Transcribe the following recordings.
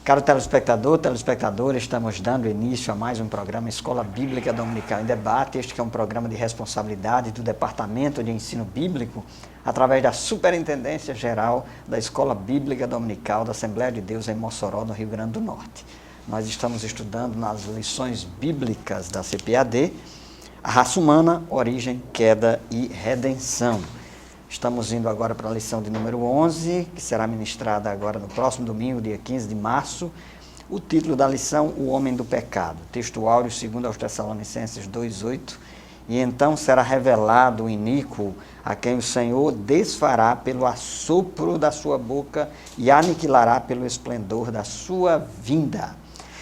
Caro telespectador, telespectadora, estamos dando início a mais um programa Escola Bíblica Dominical em Debate. Este que é um programa de responsabilidade do Departamento de Ensino Bíblico, através da Superintendência Geral da Escola Bíblica Dominical da Assembleia de Deus em Mossoró, no Rio Grande do Norte. Nós estamos estudando nas lições bíblicas da CPAD, a raça humana, origem, queda e redenção. Estamos indo agora para a lição de número 11, que será ministrada agora no próximo domingo, dia 15 de março. O título da lição, O Homem do Pecado. Texto áureo, segundo aos Tessalonicenses 2,8. E então será revelado o iníquo, a quem o Senhor desfará pelo assopro da sua boca e aniquilará pelo esplendor da sua vinda.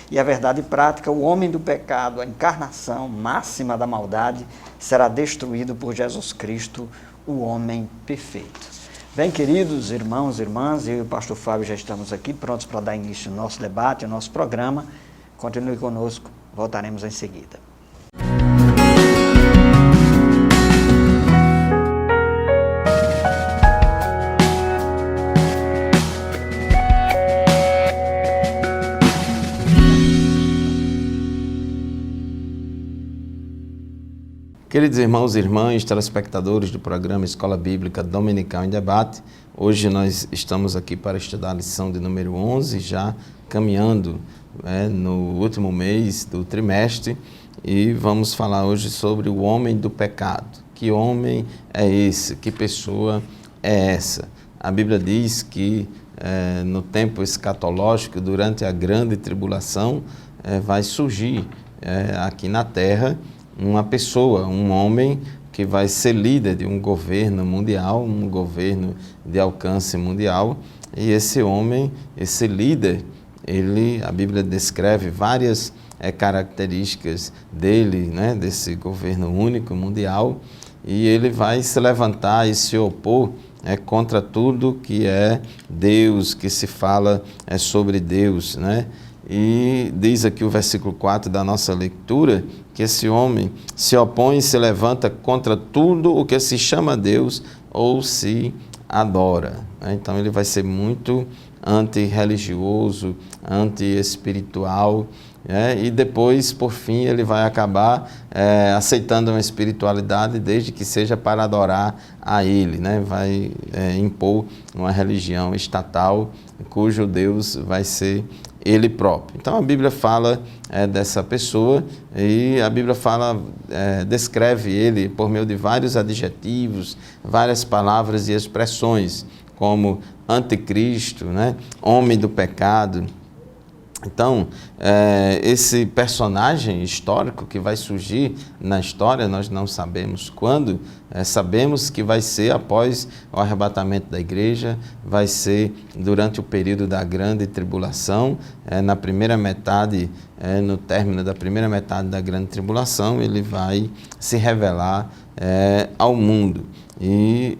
E a verdade prática, o homem do pecado, a encarnação máxima da maldade, será destruído por Jesus Cristo, o homem perfeito. Bem, queridos irmãos e irmãs, eu e o pastor Fábio já estamos aqui prontos para dar início ao nosso debate, ao nosso programa. Continue conosco, voltaremos em seguida. Queridos irmãos e irmãs, telespectadores do programa Escola Bíblica Dominical em Debate, hoje nós estamos aqui para estudar a lição de número 11, já caminhando no último mês do trimestre, e vamos falar hoje sobre o homem do pecado. Que homem é esse? Que pessoa é essa? A Bíblia diz que no tempo escatológico, durante a grande tribulação, vai surgir aqui na Terra uma pessoa, um homem que vai ser líder de um governo mundial, um governo de alcance mundial, e esse homem, esse líder, a Bíblia descreve várias características dele, desse governo único mundial, e ele vai se levantar e se opor contra tudo que é Deus, que se fala sobre Deus, E diz aqui o versículo 4 da nossa leitura, que esse homem se opõe e se levanta contra tudo o que se chama Deus ou se adora. Então ele vai ser muito antirreligioso, anti-espiritual, e depois, por fim, ele vai acabar aceitando uma espiritualidade desde que seja para adorar a ele, vai impor uma religião estatal cujo Deus vai ser ele próprio. Então a Bíblia fala dessa pessoa e a Bíblia descreve ele por meio de vários adjetivos, várias palavras e expressões, como anticristo, homem do pecado. Então, esse personagem histórico que vai surgir na história, nós não sabemos quando, sabemos que vai ser após o arrebatamento da igreja, vai ser durante o período da grande tribulação, na primeira metade, no término da primeira metade da grande tribulação, ele vai se revelar ao mundo. E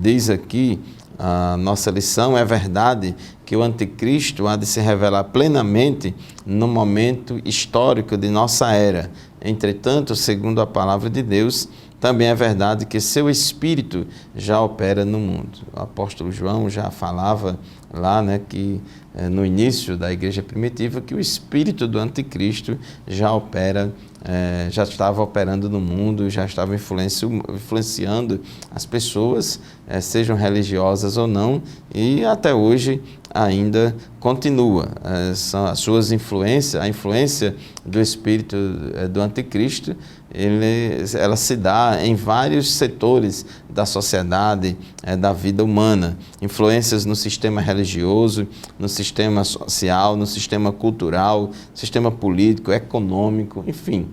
diz aqui, a nossa lição, é verdade que o anticristo há de se revelar plenamente no momento histórico de nossa era. Entretanto, segundo a palavra de Deus, também é verdade que seu espírito já opera no mundo. O apóstolo João já falava lá, que no início da igreja primitiva, que o espírito do anticristo já estava operando no mundo, já estava influenciando as pessoas, sejam religiosas ou não, e até hoje ainda continua. As suas influências, a influência do espírito do anticristo, ela se dá em vários setores da sociedade, da vida humana. Influências no sistema religioso, no sistema social, no sistema cultural, sistema político, econômico, enfim.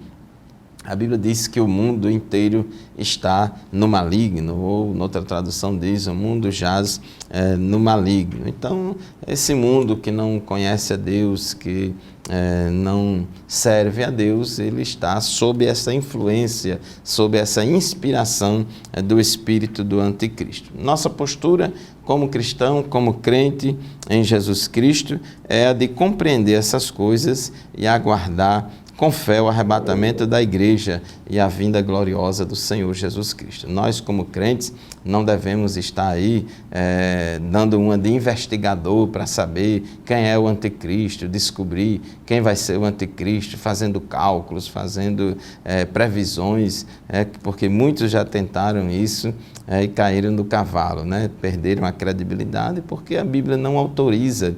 A Bíblia diz que o mundo inteiro está no maligno, ou noutra tradução diz, o mundo jaz no maligno. Então, esse mundo que não conhece a Deus, que não serve a Deus, ele está sob essa influência, sob essa inspiração do espírito do anticristo. Nossa postura como cristão, como crente em Jesus Cristo, é a de compreender essas coisas e aguardar com fé o arrebatamento da igreja e a vinda gloriosa do Senhor Jesus Cristo. Nós, como crentes, não devemos estar aí dando uma de investigador para saber quem é o anticristo, descobrir quem vai ser o anticristo, fazendo cálculos, fazendo previsões, porque muitos já tentaram isso e caíram no cavalo, né? Perderam a credibilidade porque a Bíblia não autoriza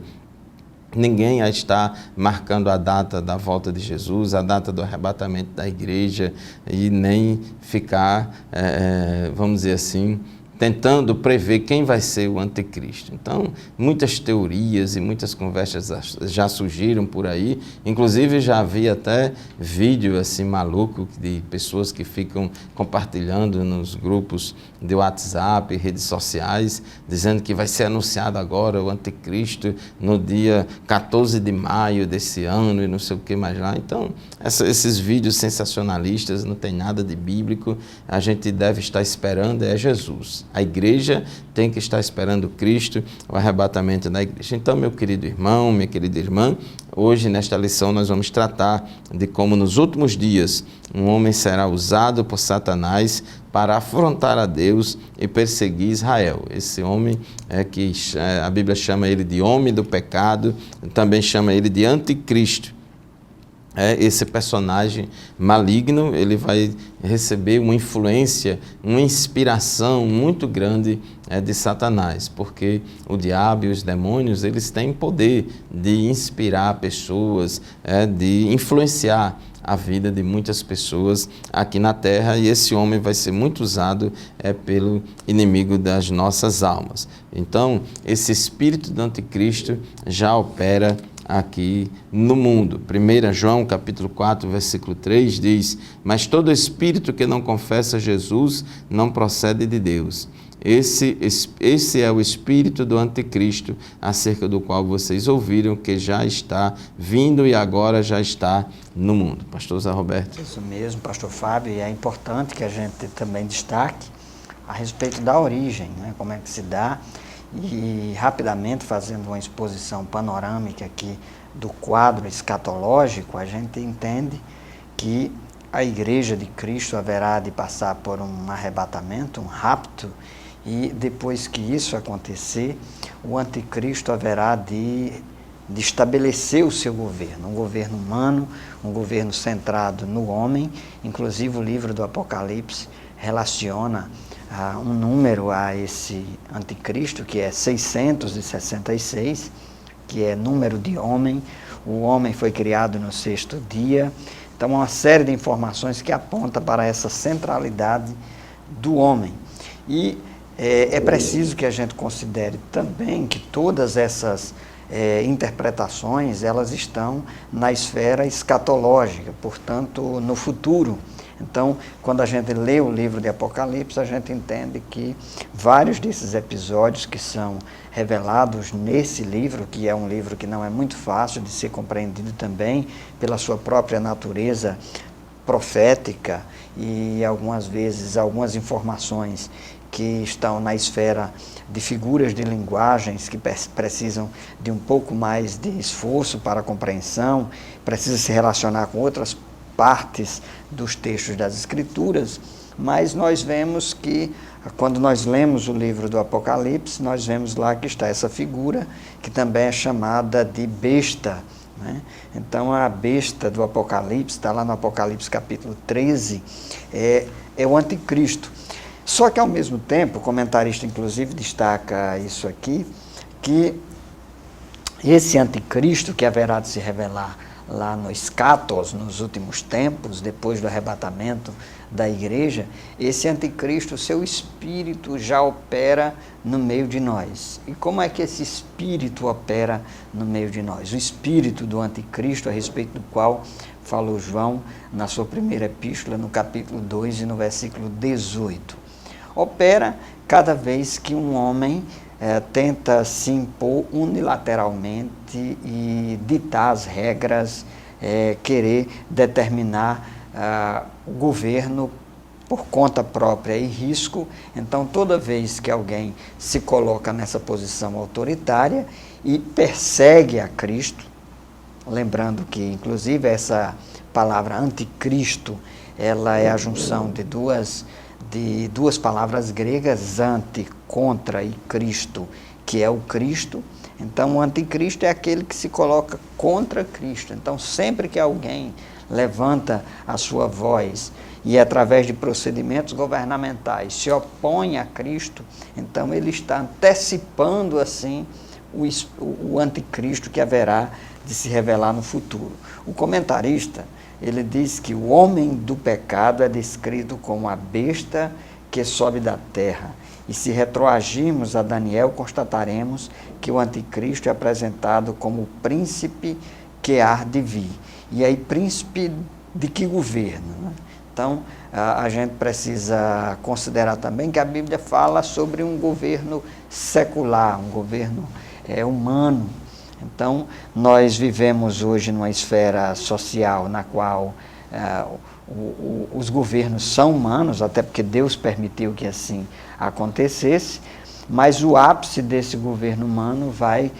ninguém a estar marcando a data da volta de Jesus, a data do arrebatamento da igreja e nem ficar, vamos dizer assim, tentando prever quem vai ser o anticristo. Então, muitas teorias e muitas conversas já surgiram por aí, inclusive já havia até vídeo assim maluco de pessoas que ficam compartilhando nos grupos de WhatsApp, redes sociais, dizendo que vai ser anunciado agora o anticristo no dia 14 de maio desse ano e não sei o que mais lá. Então, esses vídeos sensacionalistas não tem nada de bíblico, a gente deve estar esperando é Jesus. A igreja tem que estar esperando Cristo, o arrebatamento da igreja. Então, meu querido irmão, minha querida irmã, hoje nesta lição nós vamos tratar de como nos últimos dias um homem será usado por Satanás para afrontar a Deus e perseguir Israel. Esse homem que a Bíblia chama ele de homem do pecado, também chama ele de anticristo. Esse personagem maligno, ele vai receber uma influência, uma inspiração muito grande de Satanás, porque o diabo e os demônios, eles têm poder de inspirar pessoas, de influenciar a vida de muitas pessoas aqui na terra, e esse homem vai ser muito usado pelo inimigo das nossas almas. Então, esse espírito do anticristo já opera aqui no mundo. 1 João capítulo 4, versículo 3 diz: mas todo espírito que não confessa Jesus não procede de Deus. Esse é o espírito do anticristo, acerca do qual vocês ouviram que já está vindo e agora já está no mundo. Pastor Zé Roberto. Isso mesmo, pastor Fábio, e é importante que a gente também destaque a respeito da origem, né? Como é que se dá. E rapidamente, fazendo uma exposição panorâmica aqui do quadro escatológico, a gente entende que a igreja de Cristo haverá de passar por um arrebatamento, um rapto, e depois que isso acontecer, o anticristo haverá de estabelecer o seu governo, um governo humano, um governo centrado no homem. Inclusive o livro do Apocalipse relaciona um número a esse anticristo, que é 666, que é número de homem. O homem foi criado no 6º dia. Então, uma série de informações que aponta para essa centralidade do homem. E é preciso que a gente considere também que todas essas interpretações, elas estão na esfera escatológica, portanto, no futuro. Então, quando a gente lê o livro de Apocalipse, a gente entende que vários desses episódios que são revelados nesse livro, que é um livro que não é muito fácil de ser compreendido também pela sua própria natureza profética e algumas vezes algumas informações que estão na esfera de figuras de linguagens que precisam de um pouco mais de esforço para a compreensão, precisa se relacionar com outras partes dos textos das Escrituras, mas nós vemos que, quando nós lemos o livro do Apocalipse, nós vemos lá que está essa figura, que também é chamada de besta, né? Então, a besta do Apocalipse, está lá no Apocalipse capítulo 13, é o anticristo. Só que, ao mesmo tempo, o comentarista, inclusive, destaca isso aqui, que esse anticristo que haverá de se revelar lá no escatos, nos últimos tempos, depois do arrebatamento da igreja, esse anticristo, seu espírito já opera no meio de nós. E como é que esse espírito opera no meio de nós? O espírito do anticristo, a respeito do qual falou João na sua primeira epístola, no capítulo 2 e no versículo 18. Opera cada vez que um homem tenta se impor unilateralmente e ditar as regras, querer determinar o governo por conta própria e risco. Então, toda vez que alguém se coloca nessa posição autoritária e persegue a Cristo, lembrando que, inclusive, essa palavra anticristo, ela é a junção de duas palavras gregas, anti, contra, e Cristo, que é o Cristo. Então, o anticristo é aquele que se coloca contra Cristo. Então, sempre que alguém levanta a sua voz e, através de procedimentos governamentais, se opõe a Cristo, então ele está antecipando, assim, o anticristo que haverá de se revelar no futuro. O comentarista, ele diz que o homem do pecado é descrito como a besta que sobe da terra. E se retroagirmos a Daniel, constataremos que o anticristo é apresentado como o príncipe que há de vir. E aí, príncipe de que governo, né? Então, a gente precisa considerar também que a Bíblia fala sobre um governo secular, um governo humano. Então, nós vivemos hoje numa esfera social na qual os governos são humanos, até porque Deus permitiu que assim acontecesse, mas o ápice desse governo humano vai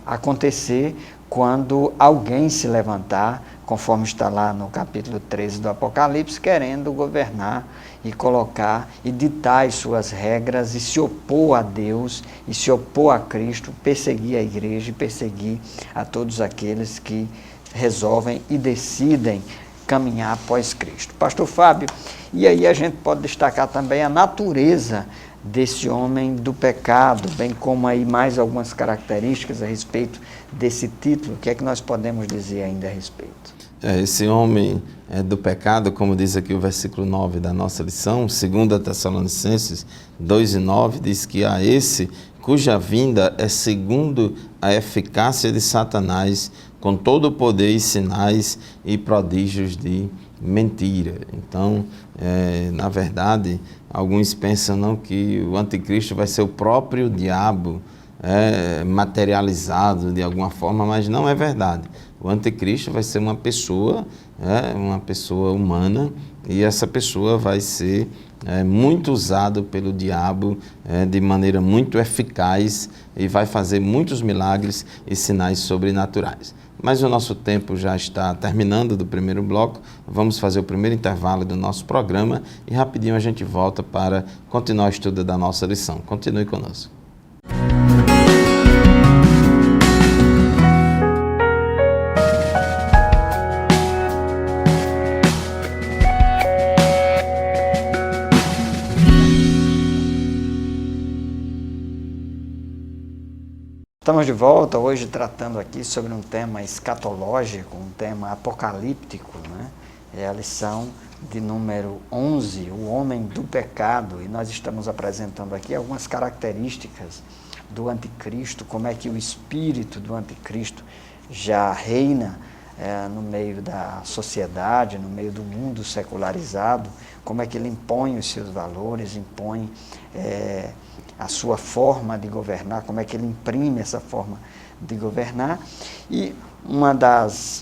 acontecer quando alguém se levantar, conforme está lá no capítulo 13 do Apocalipse, querendo governar e colocar e ditar as suas regras e se opor a Deus e se opor a Cristo, perseguir a igreja e perseguir a todos aqueles que resolvem e decidem caminhar após Cristo. Pastor Fábio, e aí a gente pode destacar também a natureza desse homem do pecado, bem como aí mais algumas características a respeito desse título. O que é que nós podemos dizer ainda a respeito? Esse homem do pecado, como diz aqui o versículo 9 da nossa lição, 2 Tessalonicenses 2:9, diz que a esse cuja vinda é segundo a eficácia de Satanás, com todo o poder e sinais e prodígios de mentira. Então, na verdade, alguns pensam não, que o anticristo vai ser o próprio diabo materializado de alguma forma, mas não é verdade. O anticristo vai ser uma pessoa humana, e essa pessoa vai ser muito usado pelo diabo de maneira muito eficaz e vai fazer muitos milagres e sinais sobrenaturais. Mas o nosso tempo já está terminando do primeiro bloco. Vamos fazer o primeiro intervalo do nosso programa e rapidinho a gente volta para continuar o estudo da nossa lição. Continue conosco. Estamos de volta hoje tratando aqui sobre um tema escatológico, um tema apocalíptico, né? É a lição de número 11, o homem do pecado, e nós estamos apresentando aqui algumas características do anticristo, como é que o espírito do anticristo já reina no meio da sociedade, no meio do mundo secularizado, como é que ele impõe os seus valores, impõe a sua forma de governar, como é que ele imprime essa forma de governar. E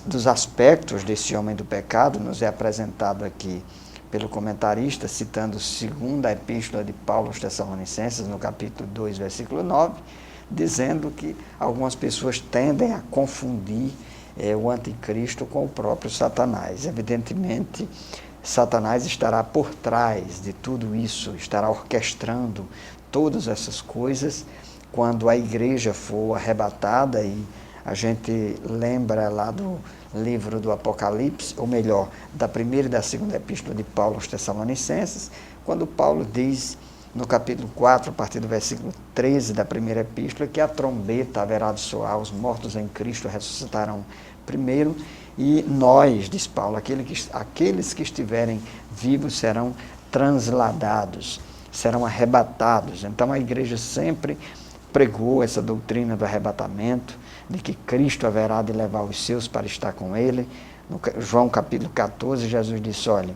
dos aspectos desse homem do pecado nos é apresentado aqui pelo comentarista, citando 2ª Epístola de Paulo aos Tessalonicenses, no capítulo 2, versículo 9, dizendo que algumas pessoas tendem a confundir o anticristo com o próprio Satanás. Evidentemente, Satanás estará por trás de tudo isso, estará orquestrando todas essas coisas quando a igreja for arrebatada. E a gente lembra lá do livro do Apocalipse, ou melhor, da 1ª e da 2ª Epístola de Paulo aos Tessalonicenses, quando Paulo diz no capítulo 4, a partir do versículo 13 da 1ª Epístola, que a trombeta haverá de soar, os mortos em Cristo ressuscitarão primeiro, e nós, diz Paulo, aqueles que estiverem vivos serão transladados, serão arrebatados. Então a igreja sempre pregou essa doutrina do arrebatamento, de que Cristo haverá de levar os seus para estar com ele. No João capítulo 14, Jesus disse: olha,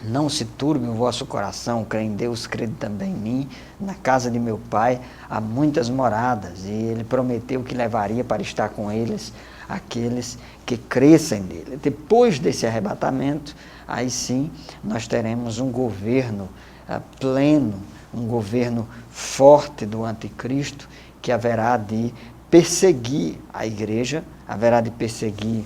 não se turbe o vosso coração, crê em Deus, crede também em mim. Na casa de meu Pai há muitas moradas. E ele prometeu que levaria para estar com eles aqueles que crescem nele. Depois desse arrebatamento, aí sim nós teremos um governo pleno, um governo forte do anticristo, que haverá de perseguir a igreja, haverá de perseguir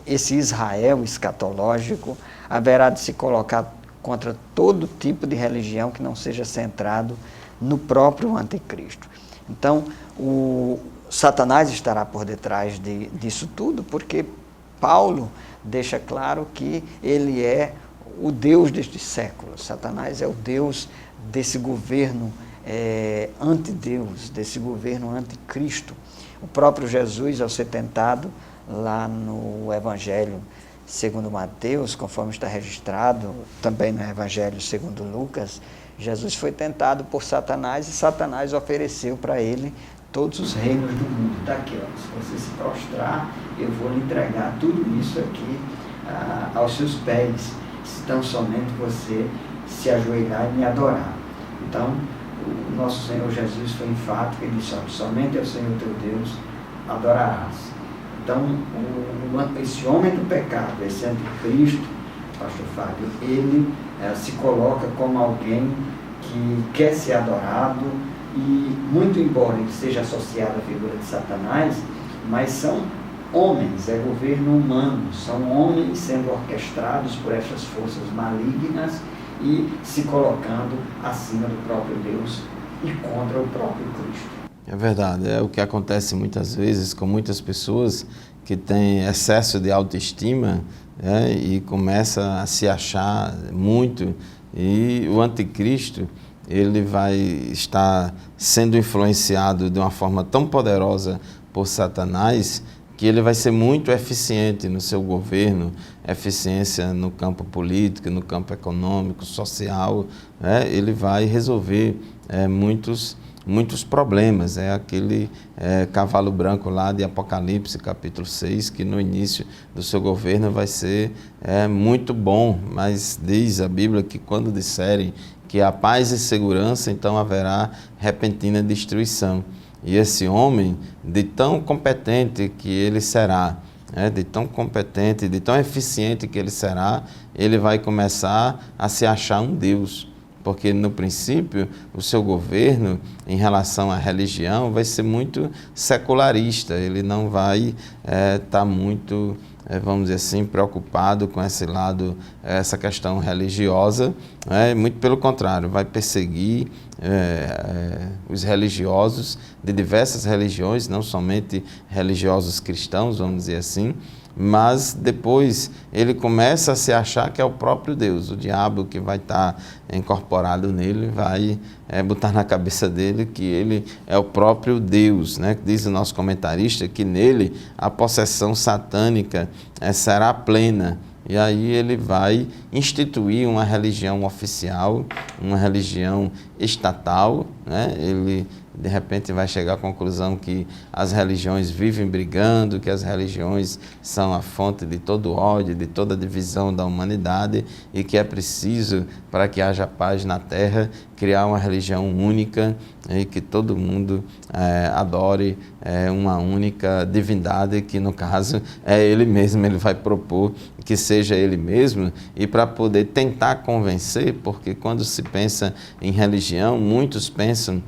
esse Israel escatológico haverá de se colocar contra todo tipo de religião que não seja centrado no próprio anticristo. Então, o Satanás estará por detrás disso tudo, porque Paulo deixa claro que ele é o Deus deste século. Satanás é o Deus desse governo anti-Deus, desse governo anticristo. O próprio Jesus, ao ser tentado lá no Evangelho segundo Mateus, conforme está registrado, também no Evangelho segundo Lucas, Jesus foi tentado por Satanás e Satanás ofereceu para ele todos os reinos do mundo. Está aqui, ó, se você se prostrar, eu vou lhe entregar tudo isso aqui aos seus pés, se tão somente você se ajoelhar e me adorar. Então, o nosso Senhor Jesus foi enfático e disse, ó, somente ao Senhor teu Deus adorarás. Então, esse homem do pecado, esse anticristo, pastor Fábio, ele se coloca como alguém que quer ser adorado e, muito embora ele seja associado à figura de Satanás, mas são homens, é governo humano, são homens sendo orquestrados por essas forças malignas e se colocando acima do próprio Deus e contra o próprio Cristo. É verdade, é o que acontece muitas vezes com muitas pessoas que têm excesso de autoestima, e começa a se achar muito, e o anticristo ele vai estar sendo influenciado de uma forma tão poderosa por Satanás que ele vai ser muito eficiente no seu governo, eficiência no campo político, no campo econômico, social, ele vai resolver muitos problemas. É aquele cavalo branco lá de Apocalipse, capítulo 6, que no início do seu governo vai ser muito bom, mas diz a Bíblia que quando disserem que há paz e segurança, então haverá repentina destruição. E esse homem, de tão competente que ele será, de tão competente, de tão eficiente que ele será, ele vai começar a se achar um Deus. Porque, no princípio, o seu governo, em relação à religião, vai ser muito secularista. Ele não vai estar muito, vamos dizer assim, preocupado com esse lado, essa questão religiosa. Muito pelo contrário, vai perseguir os religiosos de diversas religiões, não somente religiosos cristãos, vamos dizer assim, mas depois ele começa a se achar que é o próprio Deus. O diabo que vai estar incorporado nele vai botar na cabeça dele que ele é o próprio Deus, né? Diz o nosso comentarista que nele a possessão satânica será plena. E aí ele vai instituir uma religião oficial, uma religião estatal, né? Ele de repente vai chegar à conclusão que as religiões vivem brigando, que as religiões são a fonte de todo ódio, de toda divisão da humanidade e que é preciso, para que haja paz na terra, criar uma religião única e que todo mundo adore uma única divindade, que no caso é ele mesmo. Ele vai propor que seja ele mesmo, e para poder tentar convencer, porque quando se pensa em religião, muitos pensam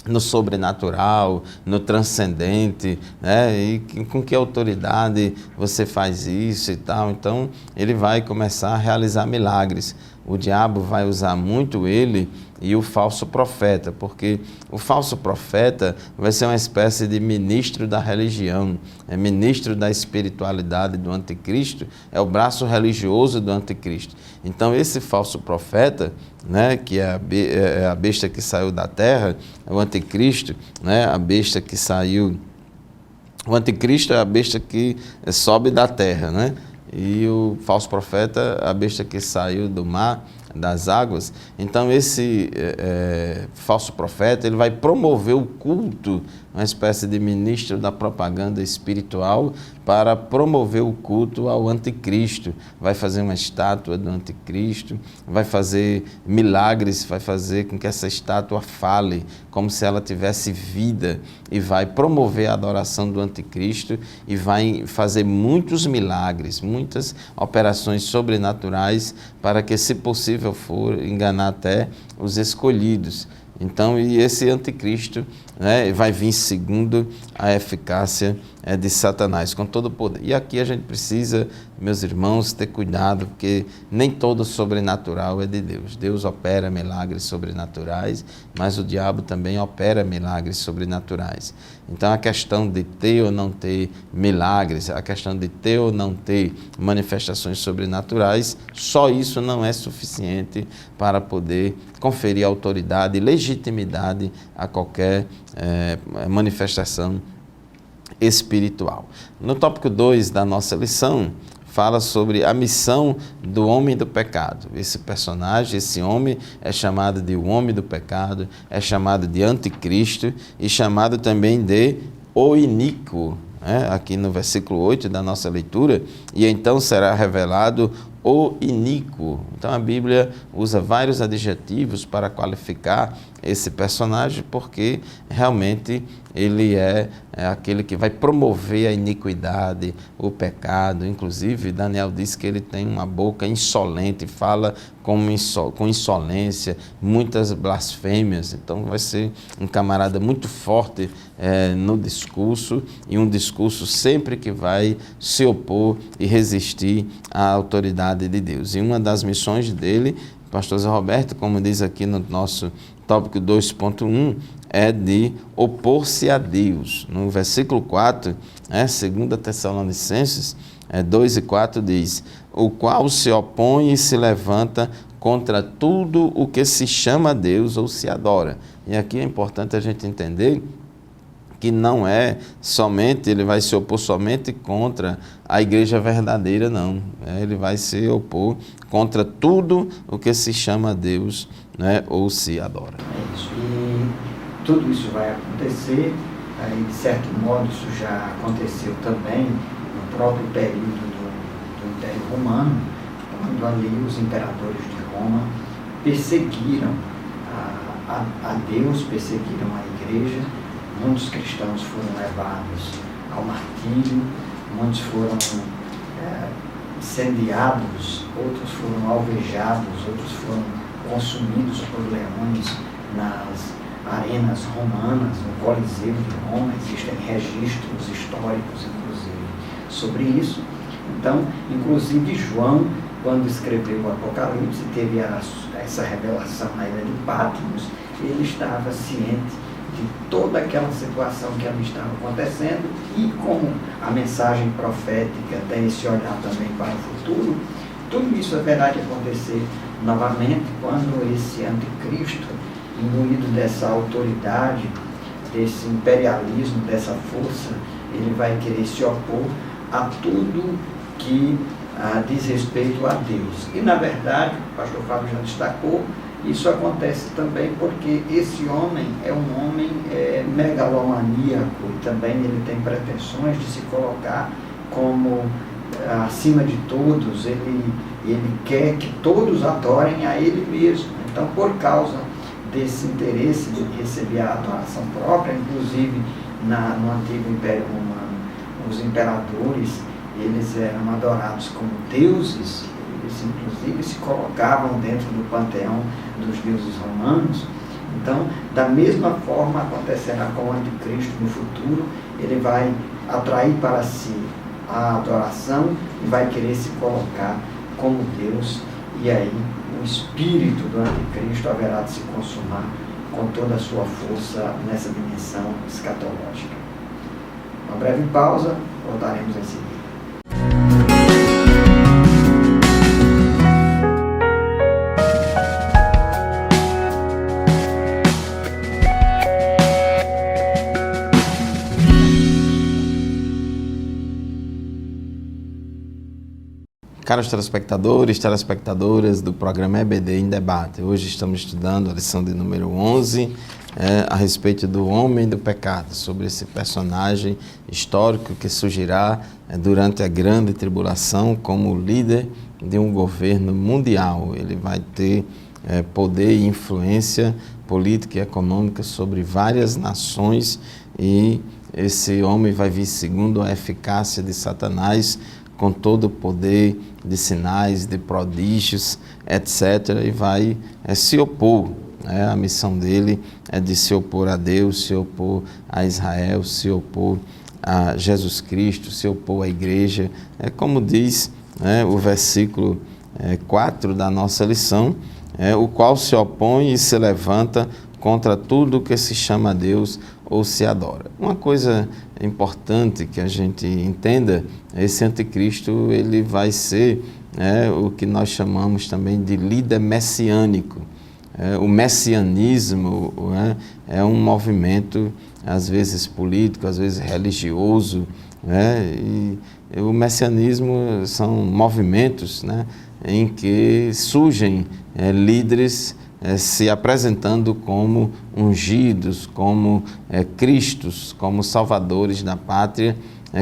no sobrenatural, no transcendente, né? E com que autoridade você faz isso e tal. Então, ele vai começar a realizar milagres. O diabo vai usar muito ele e o falso profeta, porque o falso profeta vai ser uma espécie de ministro da religião, é ministro da espiritualidade do anticristo, é o braço religioso do anticristo. Então esse falso profeta, né, que é a besta que saiu da terra, é o anticristo, né, a besta que saiu, o anticristo é a besta que sobe da terra, né? E o falso profeta, a besta que saiu do mar, das águas. Então esse falso profeta, ele vai promover o culto, uma espécie de ministro da propaganda espiritual, para promover o culto ao anticristo. Vai fazer uma estátua do anticristo, vai fazer milagres, vai fazer com que essa estátua fale, como se ela tivesse vida, e vai promover a adoração do anticristo, e vai fazer muitos milagres, muitas operações sobrenaturais, para que, se possível for, enganar até os escolhidos. Então, e esse anticristo, né, vai vir segundo a eficácia de Satanás, com todo o poder. E aqui a gente precisa, meus irmãos, ter cuidado, porque nem todo sobrenatural é de Deus. Deus opera milagres sobrenaturais, mas o diabo também opera milagres sobrenaturais. Então, a questão de ter ou não ter milagres, a questão de ter ou não ter manifestações sobrenaturais, só isso não é suficiente para poder conferir autoridade e legitimidade a qualquer manifestação espiritual. No tópico 2 da nossa lição, fala sobre a missão do homem do pecado. Esse personagem, esse homem, é chamado de o homem do pecado, é chamado de anticristo e chamado também de o iníquo, né? Aqui no versículo 8 da nossa leitura, e então será revelado o iníquo. Então a Bíblia usa vários adjetivos para qualificar esse personagem, porque realmente ele é aquele que vai promover a iniquidade, o pecado. Inclusive, Daniel diz que ele tem uma boca insolente, fala com insolência, muitas blasfêmias. Então vai ser um camarada muito forte no discurso, e um discurso sempre que vai se opor e resistir à autoridade de Deus. E uma das missões dele, pastor Zé Roberto, como diz aqui no nosso tópico 2.1, é de opor-se a Deus. No versículo 4, 2 Tessalonicenses 2 e 4 diz: o qual se opõe e se levanta contra tudo o que se chama Deus ou se adora. E aqui é importante a gente entender que não é somente, ele vai se opor somente contra a igreja verdadeira, não. Ele vai se opor contra tudo o que se chama Deus, né, ou se adora. É isso. E tudo isso vai acontecer, e de certo modo isso já aconteceu também no próprio período do Império Romano, quando ali os imperadores de Roma perseguiram a Deus, perseguiram a igreja. Muitos cristãos foram levados ao martírio, muitos foram incendiados, outros foram alvejados, outros foram consumidos por leões nas arenas romanas, no Coliseu de Roma. Existem registros históricos, inclusive, sobre isso. Então, inclusive João, quando escreveu o Apocalipse, teve essa revelação na ilha de Patmos, ele estava ciente de toda aquela situação que ali estava acontecendo, e como a mensagem profética tem esse olhar também para o futuro, tudo isso haverá de acontecer novamente quando esse anticristo, imbuído dessa autoridade, desse imperialismo, dessa força, ele vai querer se opor a tudo que diz respeito a Deus. E na verdade, o pastor Fábio já destacou, isso acontece também porque esse homem é um homem megalomaníaco, e também ele tem pretensões de se colocar como acima de todos. Ele quer que todos adorem a ele mesmo. Então, por causa desse interesse de receber a adoração própria, inclusive no antigo Império Romano, os imperadores, eles eram adorados como deuses. Eles inclusive se colocavam dentro do panteão dos deuses romanos. Então, da mesma forma acontecerá com o anticristo no futuro. Ele vai atrair para si a adoração e vai querer se colocar como Deus, e aí o espírito do anticristo haverá de se consumar com toda a sua força nessa dimensão escatológica. Uma breve pausa, voltaremos em seguida. Caros telespectadores, telespectadoras do programa EBD em Debate, hoje estamos estudando a lição de número 11, a respeito do homem do pecado, sobre esse personagem histórico que surgirá durante a grande tribulação como líder de um governo mundial. Ele vai ter poder e influência política e econômica sobre várias nações, e esse homem vai vir segundo a eficácia de Satanás, com todo o poder de sinais, de prodígios, etc., e vai se opor A missão dele é de se opor a Deus, se opor a Israel, se opor a Jesus Cristo, se opor à igreja. É como diz o versículo 4 da nossa lição, o qual se opõe e se levanta contra tudo que se chama Deus ou se adora. Uma coisa importante que a gente entenda, esse anticristo ele vai ser o que nós chamamos também de líder messiânico. O messianismo é um movimento, às vezes político, às vezes religioso, e o messianismo são movimentos em que surgem líderes se apresentando como ungidos, como cristos, como salvadores da pátria,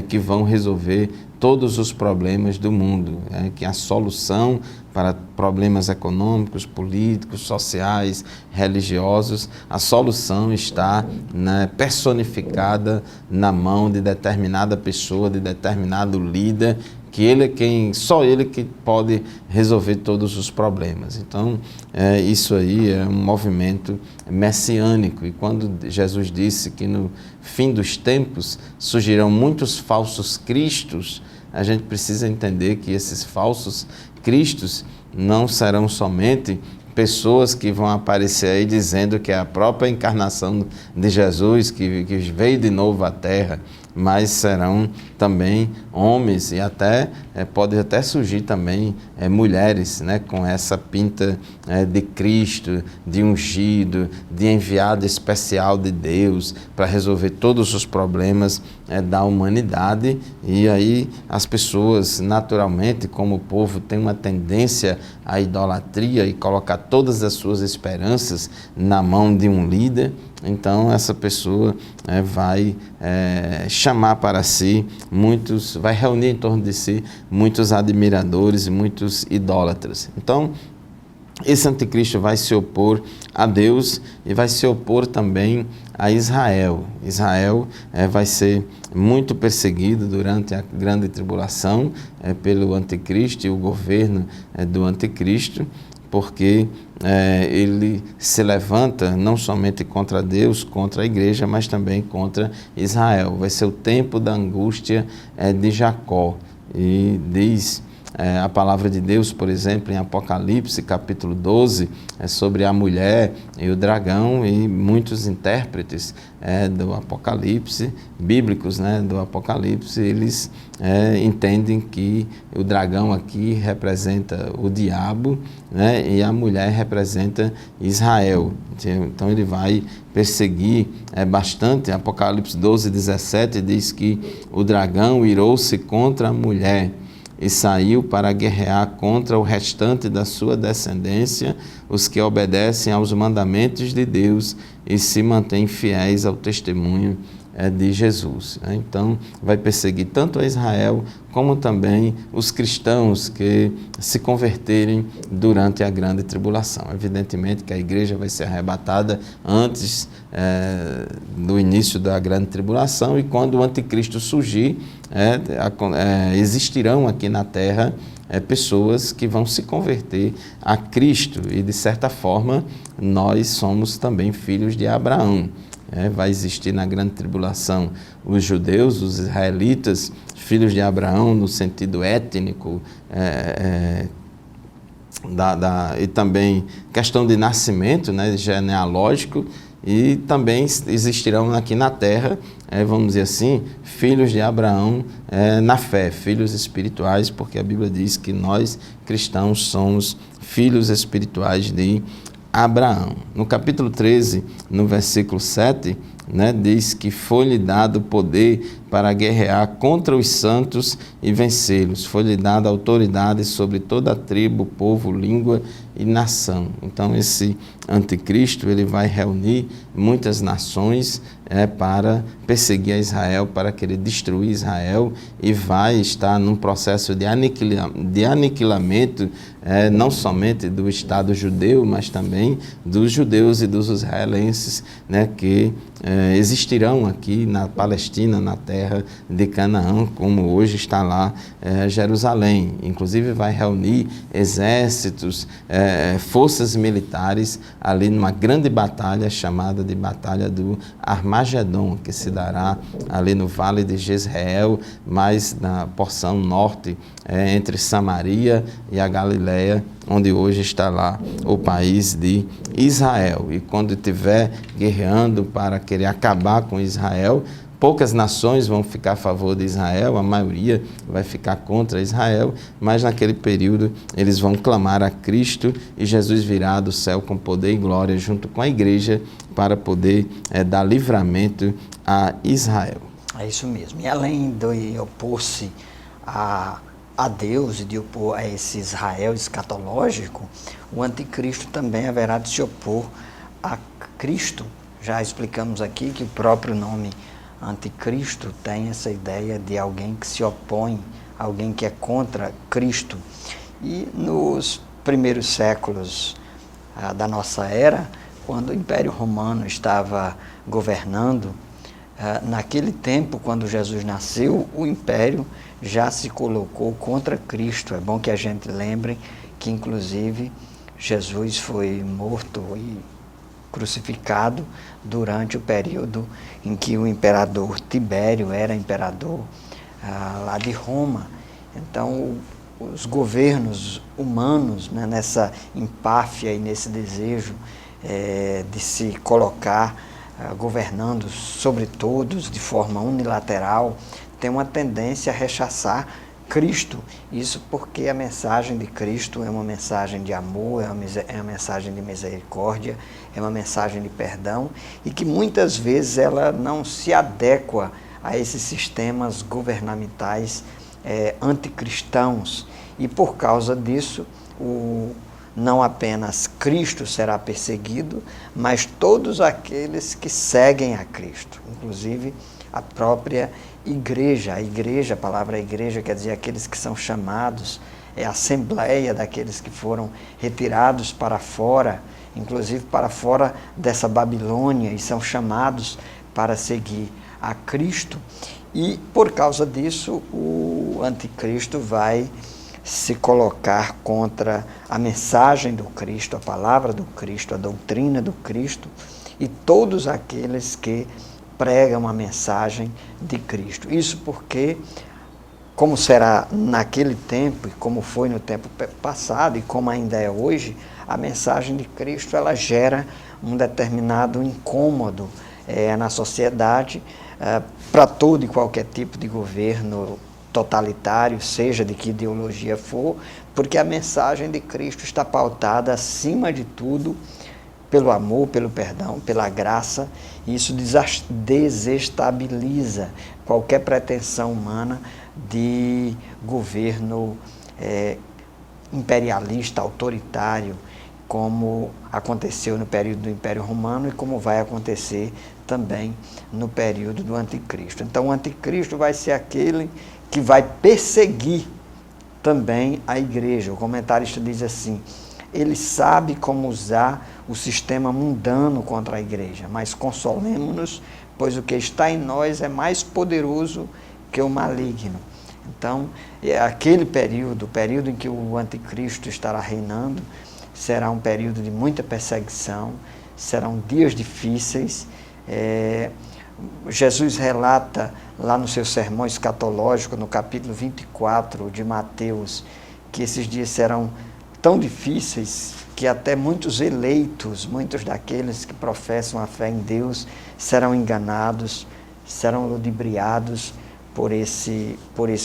que vão resolver todos os problemas do mundo, que a solução para problemas econômicos, políticos, sociais, religiosos, a solução está personificada na mão de determinada pessoa, de determinado líder, que ele é só ele que pode resolver todos os problemas. Então, isso aí é um movimento messiânico. E quando Jesus disse que no fim dos tempos surgirão muitos falsos cristos, a gente precisa entender que esses falsos cristos não serão somente pessoas que vão aparecer aí dizendo que é a própria encarnação de Jesus, que veio de novo à Terra, mas serão também homens e pode até surgir também mulheres, com essa pinta de Cristo, de ungido, de enviado especial de Deus para resolver todos os problemas da humanidade. E aí as pessoas, naturalmente, como o povo tem uma tendência à idolatria e colocar todas as suas esperanças na mão de um líder, então essa pessoa vai chamar para si muitos, vai reunir em torno de si muitos admiradores e muitos idólatras. Então, esse anticristo vai se opor a Deus e vai se opor também a Israel. Israel vai ser muito perseguido durante a grande tribulação pelo anticristo e o governo do anticristo, porque ele se levanta não somente contra Deus, contra a igreja, mas também contra Israel. Vai ser o tempo da angústia de Jacó. E diz a palavra de Deus, por exemplo, em Apocalipse, capítulo 12, sobre a mulher e o dragão, e muitos intérpretes do Apocalipse, bíblicos do Apocalipse, eles entendem que o dragão aqui representa o diabo, e a mulher representa Israel. Então ele vai perseguir bastante. Apocalipse 12, 17 diz que o dragão irou-se contra a mulher e saiu para guerrear contra o restante da sua descendência, os que obedecem aos mandamentos de Deus e se mantêm fiéis ao testemunho de Jesus. Então, vai perseguir tanto a Israel, como também os cristãos que se converterem durante a grande tribulação. Evidentemente que a igreja vai ser arrebatada antes do início da grande tribulação, e quando o anticristo surgir, existirão aqui na terra pessoas que vão se converter a Cristo, e de certa forma nós somos também filhos de Abraão. Vai existir na grande tribulação os judeus, os israelitas, filhos de Abraão no sentido étnico, e também questão de nascimento, genealógico, e também existirão aqui na terra, vamos dizer assim, filhos de Abraão na fé, filhos espirituais, porque a Bíblia diz que nós cristãos somos filhos espirituais de Abraão. No capítulo 13, no versículo 7, diz que foi-lhe dado poder para guerrear contra os santos e vencê-los. Foi-lhe dada autoridade sobre toda a tribo, povo, língua e nação. Então esse anticristo ele vai reunir muitas nações para perseguir a Israel, para querer destruir Israel, e vai estar num processo de aniquilamento não somente do Estado judeu, mas também dos judeus e dos israelenses, que existirão aqui na Palestina, na terra de Canaã, como hoje está lá Jerusalém. Inclusive vai reunir exércitos forças militares ali numa grande batalha chamada de Batalha do Armagedon, que se dará ali no Vale de Jezreel, mais na porção norte, entre Samaria e a Galileia, onde hoje está lá o país de Israel. E quando estiver guerreando para querer acabar com Israel, poucas nações vão ficar a favor de Israel, a maioria vai ficar contra Israel, mas naquele período eles vão clamar a Cristo e Jesus virá do céu com poder e glória junto com a igreja para poder dar livramento a Israel. É isso mesmo. E além de opor-se a Deus e de opor a esse Israel escatológico, o anticristo também haverá de se opor a Cristo. Já explicamos aqui que o próprio nome anticristo tem essa ideia de alguém que se opõe, alguém que é contra Cristo. E nos primeiros séculos da nossa era, quando o Império Romano estava governando, naquele tempo, quando Jesus nasceu, o Império já se colocou contra Cristo. É bom que a gente lembre que, inclusive, Jesus foi morto e crucificado durante o período em que o imperador Tibério era imperador lá de Roma. Então, os governos humanos, né, nessa empáfia e nesse desejo de se colocar governando sobre todos de forma unilateral, tem uma tendência a rechaçar Cristo. Isso porque a mensagem de Cristo é uma mensagem de amor, é uma mensagem de misericórdia, é uma mensagem de perdão, e que muitas vezes ela não se adequa a esses sistemas governamentais anticristãos. E por causa disso, não apenas Cristo será perseguido, mas todos aqueles que seguem a Cristo, inclusive a própria igreja. A palavra igreja quer dizer aqueles que são chamados, é a assembleia daqueles que foram retirados para fora, inclusive para fora dessa Babilônia, e são chamados para seguir a Cristo. E por causa disso, o anticristo vai se colocar contra a mensagem do Cristo, a palavra do Cristo, a doutrina do Cristo e todos aqueles que pregam a mensagem de Cristo. Isso porque, como será naquele tempo e como foi no tempo passado e como ainda é hoje, a mensagem de Cristo ela gera um determinado incômodo na sociedade para todo e qualquer tipo de governo totalitário, seja de que ideologia for, porque a mensagem de Cristo está pautada, acima de tudo, pelo amor, pelo perdão, pela graça, e isso desestabiliza qualquer pretensão humana de governo imperialista, autoritário, como aconteceu no período do Império Romano e como vai acontecer também no período do Anticristo. Então, o Anticristo vai ser aquele que vai perseguir também a igreja. O comentarista diz assim: ele sabe como usar o sistema mundano contra a igreja, mas consolemo-nos, pois o que está em nós é mais poderoso que o maligno. Então, aquele período, o período em que o anticristo estará reinando, será um período de muita perseguição, serão dias difíceis. Jesus relata lá no seu sermão escatológico, no capítulo 24 de Mateus, que esses dias serão tão difíceis que até muitos eleitos, muitos daqueles que professam a fé em Deus, serão enganados, serão ludibriados por esse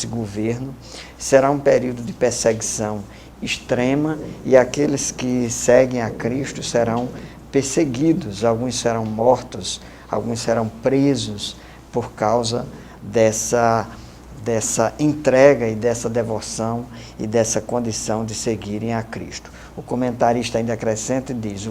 governo. Será um período de perseguição extrema e aqueles que seguem a Cristo serão perseguidos, alguns serão mortos, alguns serão presos por causa dessa entrega e dessa devoção e dessa condição de seguirem a Cristo. O comentarista ainda acrescenta e diz: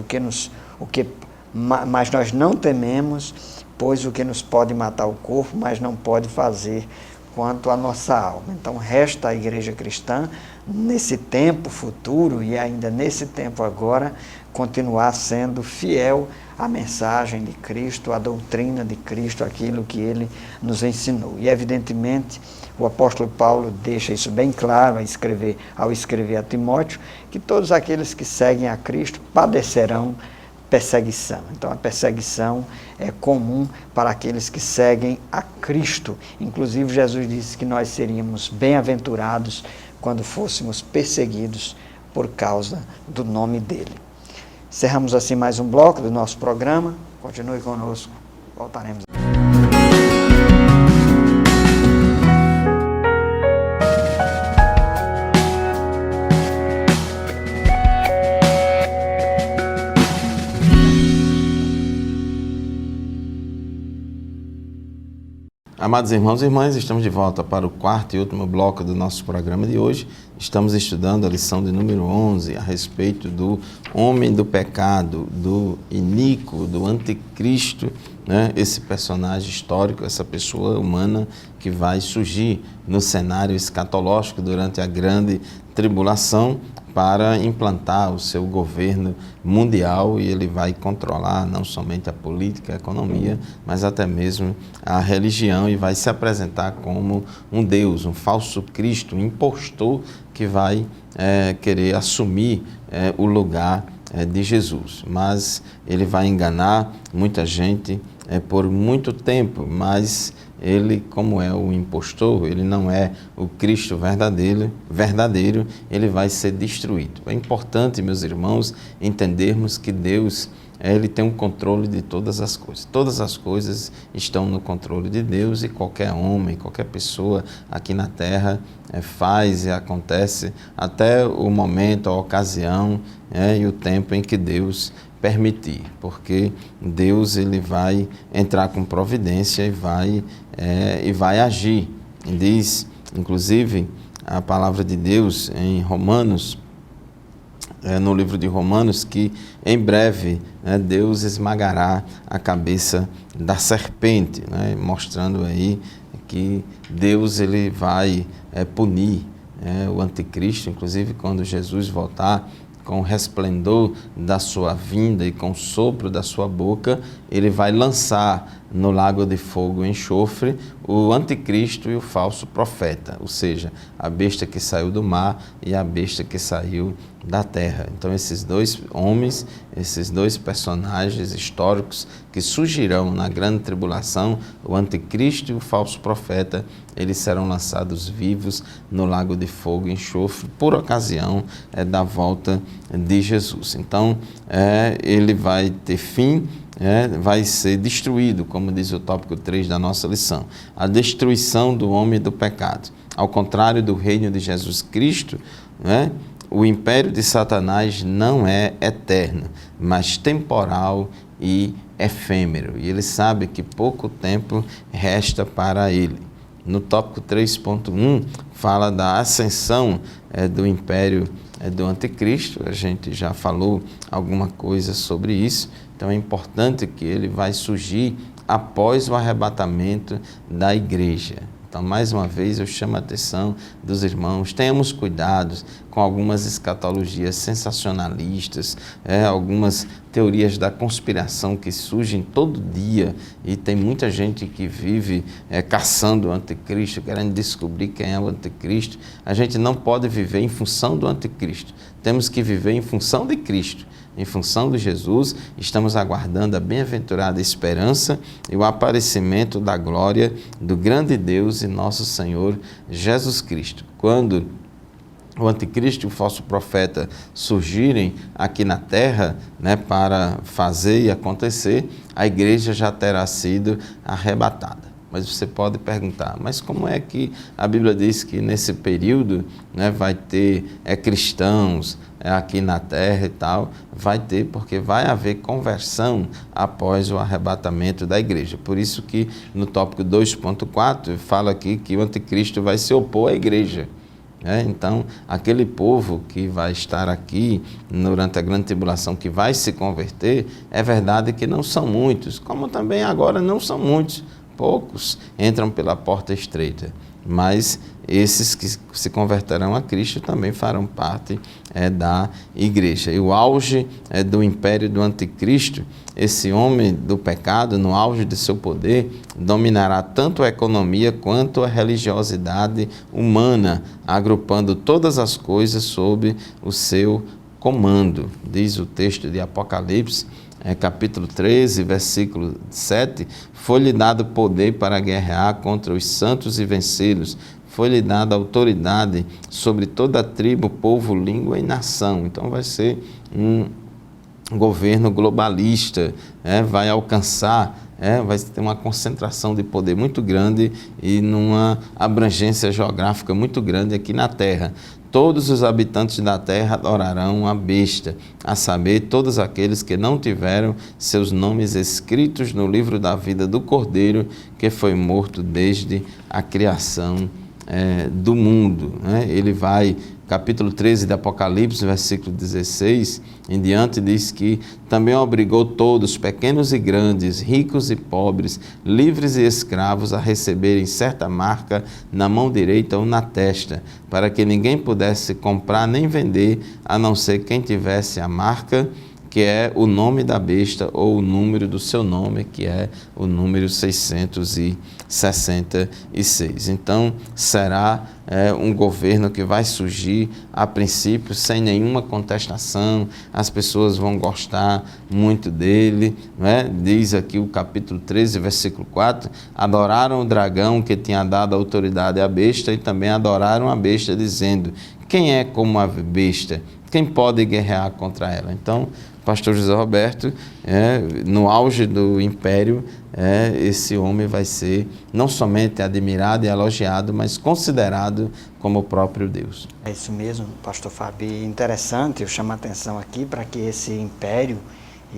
mas nós não tememos, pois o que nos pode matar o corpo, mas não pode fazer quanto a nossa alma. Então resta à igreja cristã, nesse tempo futuro e ainda nesse tempo agora, continuar sendo fiel à mensagem de Cristo, à doutrina de Cristo, aquilo que ele nos ensinou. E evidentemente O apóstolo Paulo deixa isso bem claro ao escrever a Timóteo, que todos aqueles que seguem a Cristo padecerão perseguição. Então a perseguição é comum para aqueles que seguem a Cristo. Inclusive Jesus disse que nós seríamos bem-aventurados quando fôssemos perseguidos por causa do nome dele. Encerramos assim mais um bloco do nosso programa. Continue conosco. Voltaremos. Amados irmãos e irmãs, estamos de volta para o quarto e último bloco do nosso programa de hoje. Estamos estudando a lição de número 11 a respeito do homem do pecado, do iníquo, do anticristo, né? Esse personagem histórico, essa pessoa humana que vai surgir no cenário escatológico durante a grande tribulação para implantar o seu governo mundial, e ele vai controlar não somente a política, a economia, mas até mesmo a religião, e vai se apresentar como um Deus, um falso Cristo, um impostor que vai querer assumir o lugar de Jesus. Mas ele vai enganar muita gente por muito tempo, mas ele, como é o impostor, ele não é o Cristo verdadeiro, ele vai ser destruído. É importante, meus irmãos, entendermos que Deus, ele tem um controle de todas as coisas. Todas as coisas estão no controle de Deus, e qualquer homem, qualquer pessoa aqui na terra faz e acontece até o momento, a ocasião e o tempo em que Deus permitir, porque Deus, ele vai entrar com providência e vai agir. Diz, inclusive, a palavra de Deus em Romanos, no livro de Romanos, que em breve Deus esmagará a cabeça da serpente, mostrando aí que Deus, ele vai punir o anticristo. Inclusive, quando Jesus voltar com o resplendor da sua vinda e com o sopro da sua boca, ele vai lançar no lago de fogo e enxofre o anticristo e o falso profeta, ou seja, a besta que saiu do mar e a besta que saiu da terra. Então esses dois homens, esses dois personagens históricos que surgirão na grande tribulação, o anticristo e o falso profeta, eles serão lançados vivos no lago de fogo e enxofre por ocasião da volta de Jesus. Então ele vai ter fim, vai ser destruído, como diz o tópico 3 da nossa lição, a destruição do homem do pecado. Ao contrário do reino de Jesus Cristo, o império de Satanás não é eterno, mas temporal e efêmero, e ele sabe que pouco tempo resta para ele. No tópico 3.1 fala da ascensão do império do anticristo. A gente já falou alguma coisa sobre isso. Então é importante que ele vai surgir após o arrebatamento da igreja. Então, mais uma vez, eu chamo a atenção dos irmãos, tenhamos cuidado com algumas escatologias sensacionalistas, algumas teorias da conspiração que surgem todo dia, e tem muita gente que vive caçando o anticristo, querendo descobrir quem é o anticristo. A gente não pode viver em função do anticristo, temos que viver em função de Cristo. Em função de Jesus, estamos aguardando a bem-aventurada esperança e o aparecimento da glória do grande Deus e nosso Senhor Jesus Cristo. Quando o anticristo e o falso profeta surgirem aqui na terra, para fazer e acontecer, a igreja já terá sido arrebatada. Mas você pode perguntar, mas como é que a Bíblia diz que nesse período vai ter cristãos aqui na terra e tal? Vai ter, porque vai haver conversão após o arrebatamento da igreja. Por isso que no tópico 2.4 fala aqui que o anticristo vai se opor à igreja. Então, aquele povo que vai estar aqui durante a grande tribulação, que vai se converter, é verdade que não são muitos, como também agora não são muitos. Poucos entram pela porta estreita, mas esses que se converterão a Cristo também farão parte da igreja. E o auge do império do anticristo, esse homem do pecado, no auge de seu poder, dominará tanto a economia quanto a religiosidade humana, agrupando todas as coisas sob o seu comando. Diz o texto de Apocalipse, capítulo 13, versículo 7, foi-lhe dado poder para guerrear contra os santos e vencê-los. Foi-lhe dada autoridade sobre toda a tribo, povo, língua e nação. Então vai ser um governo globalista, vai alcançar, vai ter uma concentração de poder muito grande e numa abrangência geográfica muito grande aqui na Terra. Todos os habitantes da terra adorarão a besta, a saber, todos aqueles que não tiveram seus nomes escritos no livro da vida do Cordeiro, que foi morto desde a criação do mundo. Ele vai, capítulo 13 de Apocalipse, versículo 16 em diante, diz que também obrigou todos, pequenos e grandes, ricos e pobres, livres e escravos, a receberem certa marca na mão direita ou na testa, para que ninguém pudesse comprar nem vender, a não ser quem tivesse a marca, que é o nome da besta ou o número do seu nome, que é o número 666. Então, será um governo que vai surgir, a princípio, sem nenhuma contestação, as pessoas vão gostar muito dele. Diz aqui o capítulo 13, versículo 4, adoraram o dragão que tinha dado autoridade à besta e também adoraram a besta, dizendo, quem é como a besta? Quem pode guerrear contra ela? Então, pastor José Roberto, no auge do império, esse homem vai ser não somente admirado e elogiado, mas considerado como o próprio Deus. É isso mesmo, pastor Fábio. Interessante, eu chamo a atenção aqui para que esse império,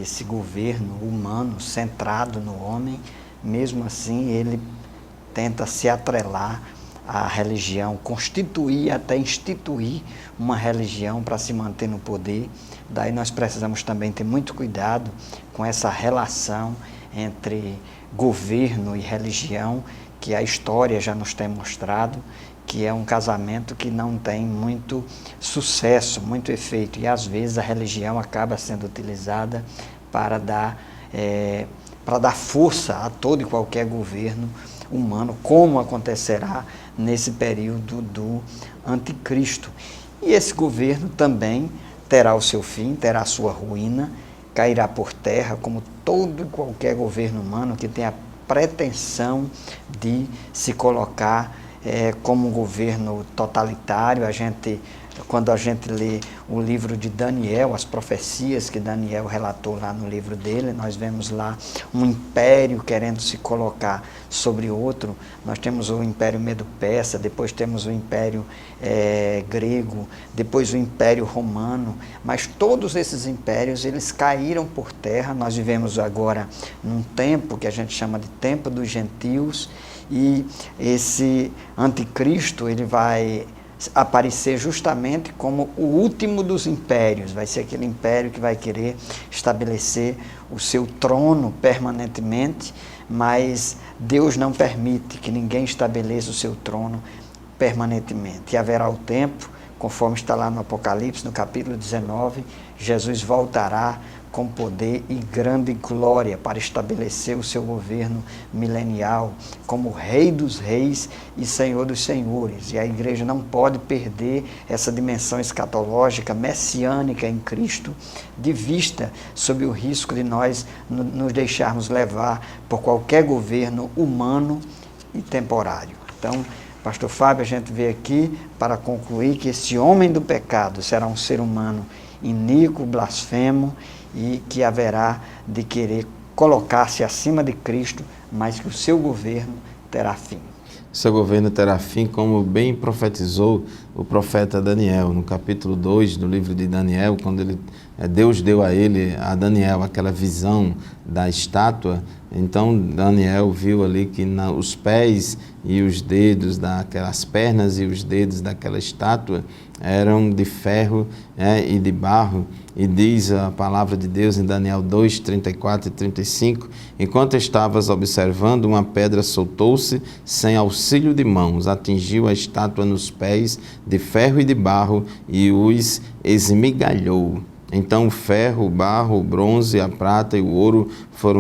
esse governo humano centrado no homem, mesmo assim ele tenta se atrelar à religião, constituir, até instituir uma religião para se manter no poder. Daí nós precisamos também ter muito cuidado com essa relação entre governo e religião, que a história já nos tem mostrado que é um casamento que não tem muito sucesso, muito efeito, e às vezes a religião acaba sendo utilizada para dar força a todo e qualquer governo humano, como acontecerá nesse período do anticristo. E esse governo também terá o seu fim, terá a sua ruína, cairá por terra, como todo e qualquer governo humano que tenha pretensão de se colocar como um governo totalitário. Quando a gente lê o livro de Daniel, as profecias que Daniel relatou lá no livro dele, nós vemos lá um império querendo se colocar sobre outro. Nós temos o Império Medo-Persa, depois temos o Império grego, depois o Império Romano, mas todos esses impérios, eles caíram por terra. Nós vivemos agora num tempo que a gente chama de tempo dos gentios, e esse anticristo, ele vai aparecer justamente como o último dos impérios. Vai ser aquele império que vai querer estabelecer o seu trono permanentemente, mas Deus não permite que ninguém estabeleça o seu trono permanentemente. E haverá o tempo, conforme está lá no Apocalipse, no capítulo 19, Jesus voltará com poder e grande glória para estabelecer o seu governo milenial como Rei dos Reis e Senhor dos Senhores. E a igreja não pode perder essa dimensão escatológica, messiânica em Cristo, de vista, sob o risco de nós nos deixarmos levar por qualquer governo humano e temporário. Então, pastor Fábio, a gente vê aqui para concluir que esse homem do pecado será um ser humano iníquo, blasfemo, e que haverá de querer colocar-se acima de Cristo, mas que o seu governo terá fim. Seu governo terá fim, como bem profetizou o profeta Daniel, no capítulo 2 do livro de Daniel, quando Deus deu a Daniel, aquela visão da estátua Então Daniel viu ali que os pés e os dedos, as pernas e os dedos daquela estátua eram de ferro e de barro. E diz a palavra de Deus em Daniel 2, 34 e 35, enquanto estavas observando, uma pedra soltou-se sem auxílio de mãos, atingiu a estátua nos pés de ferro e de barro e os esmigalhou. Então o ferro, o barro, o bronze, a prata e o ouro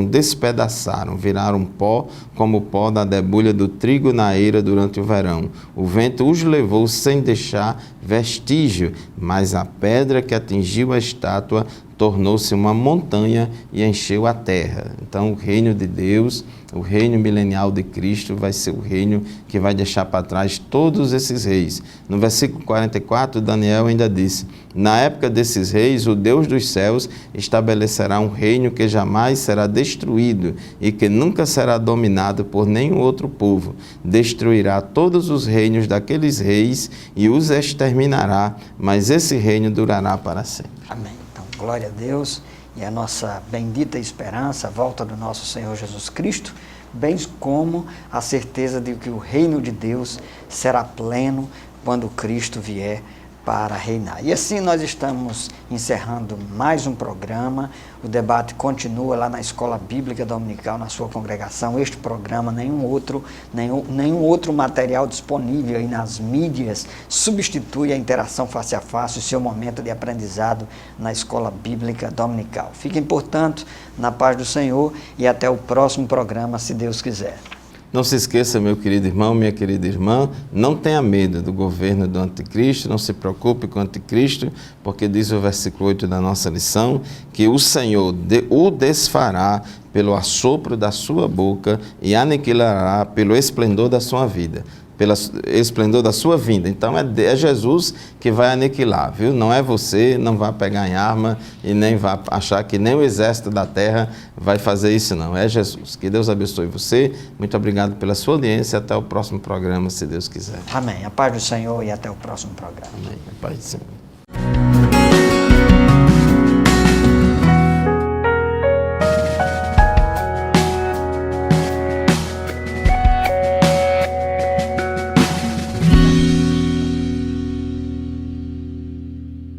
despedaçaram, viraram pó, como o pó da debulha do trigo na eira durante o verão. O vento os levou sem deixar vestígio, mas a pedra que atingiu a estátua tornou-se uma montanha e encheu a terra. Então o reino de Deus, o reino milenial de Cristo, vai ser o reino que vai deixar para trás todos esses reis. No versículo 44, Daniel ainda disse: na época desses reis, o Deus dos céus estabelecerá um reino que jamais será destruído e que nunca será dominado por nenhum outro povo. Destruirá todos os reinos daqueles reis e os exterminará, mas esse reino durará para sempre. Amém. Então, glória a Deus, e a nossa bendita esperança, a volta do nosso Senhor Jesus Cristo, bem como a certeza de que o reino de Deus será pleno quando Cristo vier para reinar. E assim nós estamos encerrando mais um programa. O debate continua lá na Escola Bíblica Dominical, na sua congregação. Este programa, nenhum outro material disponível aí nas mídias substitui a interação face a face, o seu momento de aprendizado na Escola Bíblica Dominical. Fiquem, portanto, na paz do Senhor e até o próximo programa, se Deus quiser. Não se esqueça, meu querido irmão, minha querida irmã, não tenha medo do governo do anticristo, não se preocupe com o anticristo, porque diz o versículo 8 da nossa lição, que o Senhor o desfará pelo assopro da sua boca e aniquilará pelo esplendor da sua vida. Pelo esplendor da sua vinda. Então é Jesus que vai aniquilar, viu? Não é você, não vai pegar em arma e nem vai achar que nem o exército da terra vai fazer isso, não. É Jesus. Que Deus abençoe você. Muito obrigado pela sua audiência. Até o próximo programa, se Deus quiser. Amém. A paz do Senhor e até o próximo programa. Amém. A paz do Senhor.